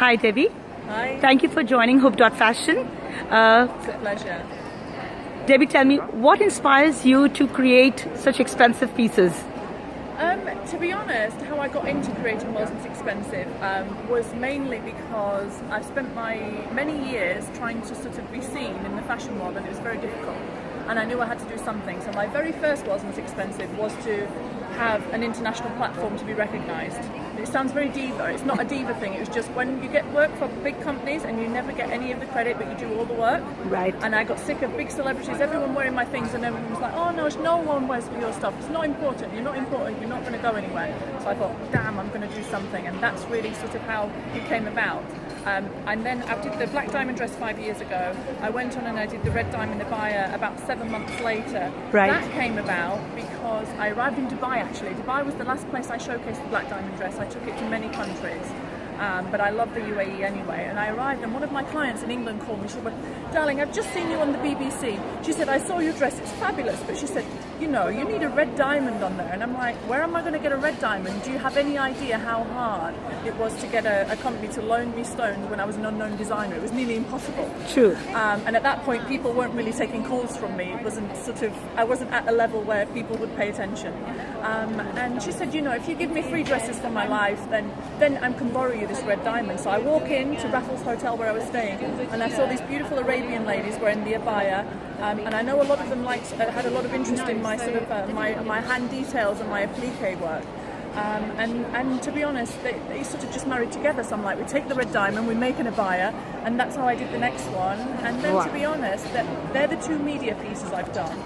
Hi, Debbie. Hi. Thank you for joining hubb.fashion. It's a pleasure. Debbie, tell me, what inspires you to create such expensive pieces? To be honest, how I got into creating Molson's expensive was mainly because I spent my many years trying to sort of be seen in the fashion world, and it was very difficult. And I knew I had to do something. So my very first Molson's expensive was to have an international platform to be recognised. It sounds very diva. It's not a diva thing. It was just when you get work from big companies and you never get any of the credit, but you do all the work. Right. And I got sick of big celebrities, everyone wearing my things, and everyone was like, oh no one wears your stuff. It's not important. You're not important. You're not going to go anywhere. So I thought, damn, I'm going to do something. And that's really sort of how it came about. And then I did the black diamond dress 5 years ago. I went on and I did the red diamond abaya about 7 months later. Right. That came about because I arrived in Dubai actually. Dubai was the last place I showcased the black diamond dress. I took it to many countries. But I love the UAE anyway. And I arrived and one of my clients in England called me. She went, darling, I've just seen you on the BBC. She said, I saw your dress, it's fabulous. But she said, you know, you need a red diamond on there. And I'm like, where am I going to get a red diamond? Do you have any idea how hard it was to get a company to loan me stones when I was an unknown designer? It was nearly impossible. True. And at that point, people weren't really taking calls from me. It wasn't I wasn't at a level where people would pay attention. And she said, you know, if you give me free dresses for my life, then I can borrow you this red diamond. So I walk in to Raffles Hotel where I was staying, and I saw these beautiful Arabian ladies wearing the abaya, and I know a lot of them had a lot of interest in my sort of my hand details and my applique work. And to be honest, they sort of just married together. So I'm like, we take the red diamond, we make an abaya, and that's how I did the next one. And then Wow. to be honest, they're the two media pieces I've done.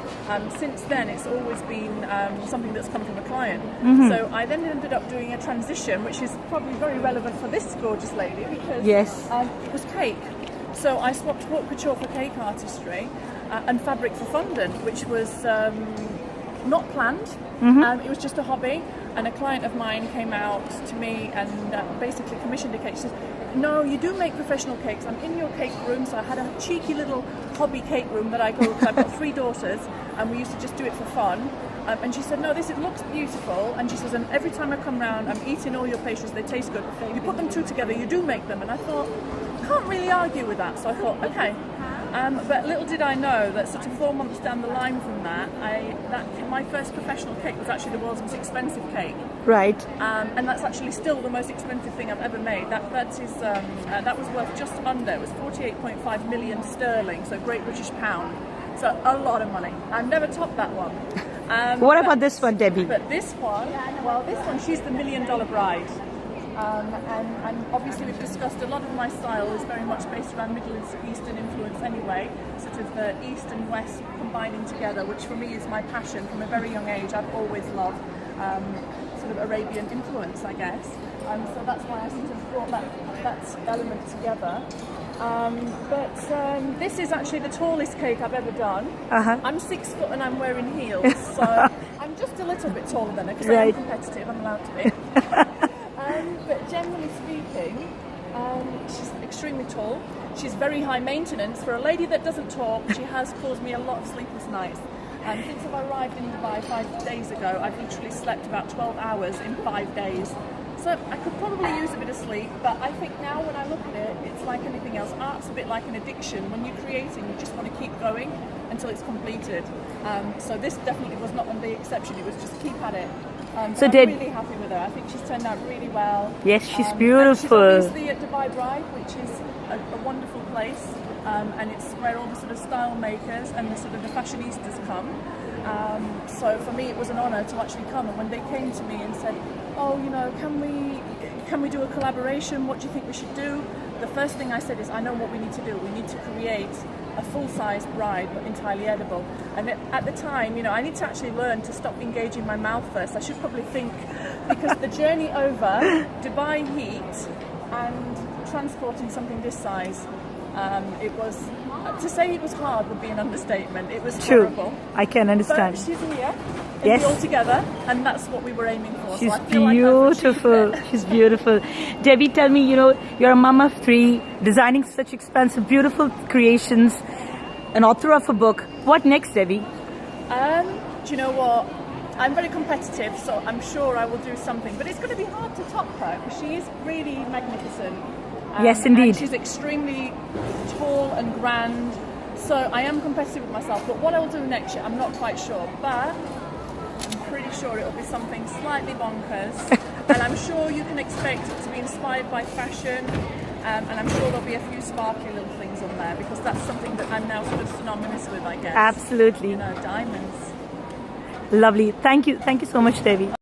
Since then, it's always been something that's come from a client. Mm-hmm. So I then ended up doing a transition, which is probably very relevant for this gorgeous lady because Yes. it was cake. So I swapped haute couture for cake artistry and fabric for fondant, which was not planned. Mm-hmm. It was just a hobby, and a client of mine came out to me and basically commissioned a cake. She said, no, you do make professional cakes. I'm in your cake room. So I had a cheeky little hobby cake room that I go, because I've got 3 daughters, and we used to just do it for fun. And she said, no, it looks beautiful. And she says, and every time I come round, I'm eating all your pastries, they taste good. You put them two together, you do make them. And I thought, I can't really argue with that. So I thought, okay. But little did I know that sort of 4 months down the line from that, my first professional cake was actually the world's most expensive cake. Right. And that's actually still the most expensive thing I've ever made. That was worth just under, it was 48.5 million sterling, so Great British pound. So a lot of money. I've never topped that one. What about this one, Debbie? But this one, she's the $1 million bride. And obviously we've discussed a lot of my style is very much based around Middle Eastern influence anyway, sort of the East and West combining together, which for me is my passion. From a very young age I've always loved sort of Arabian influence, I guess. So that's why I sort of brought that element together. But this is actually the tallest cake I've ever done. Uh-huh. I'm 6 foot and I'm wearing heels, so I'm just a little bit taller than her because Right. I'm competitive, I'm allowed to be. But generally speaking, she's extremely tall. She's very high maintenance. For a lady that doesn't talk, she has caused me a lot of sleepless nights. Since I've arrived in Dubai 5 days ago, I've literally slept about 12 hours in 5 days. So I could probably use a bit of sleep, but I think now when I look at it, it's like anything else. Art's a bit like an addiction. When you're creating, you just want to keep going until it's completed. So this definitely was not the exception. It was just keep at it. So I'm Deb- really happy with her. I think she's turned out really well. Yes, she's And beautiful. she's obviously at Dubai Bride, which is a wonderful place, and it's where all the sort of style makers and the sort of the fashionistas come. So for me, it was an honour to actually come. And when they came to me and said, "Oh, you know, can we do a collaboration? What do you think we should do?" The first thing I said is, I know what we need to do. We need to create a full-size bride, but entirely edible. And at the time, you know, I need to actually learn to stop engaging my mouth first. I should probably think, because the journey over Dubai heat and transporting something this size, it was, to say it was hard would be an understatement. It was True. horrible. I can understand. But she's here, Yes. all together, and that's what we were aiming for. She's so I feel like I've beautiful. achieved it. She's beautiful. Debbie, tell me, you know, you're a mom of 3, designing such expensive, beautiful creations, an author of a book. What next, Debbie? Do you know what? I'm very competitive, so I'm sure I will do something. But it's going to be hard to top her because she is really magnificent. Yes, indeed. And she's extremely tall and grand. So I am competitive with myself. But what I'll do next year, I'm not quite sure. But I'm pretty sure it'll be something slightly bonkers. And I'm sure you can expect it to be inspired by fashion. And I'm sure there'll be a few sparkly little things on there, because that's something that I'm now sort of synonymous with, I guess. Absolutely. You know, diamonds. Lovely. Thank you. Thank you so much, Debbie.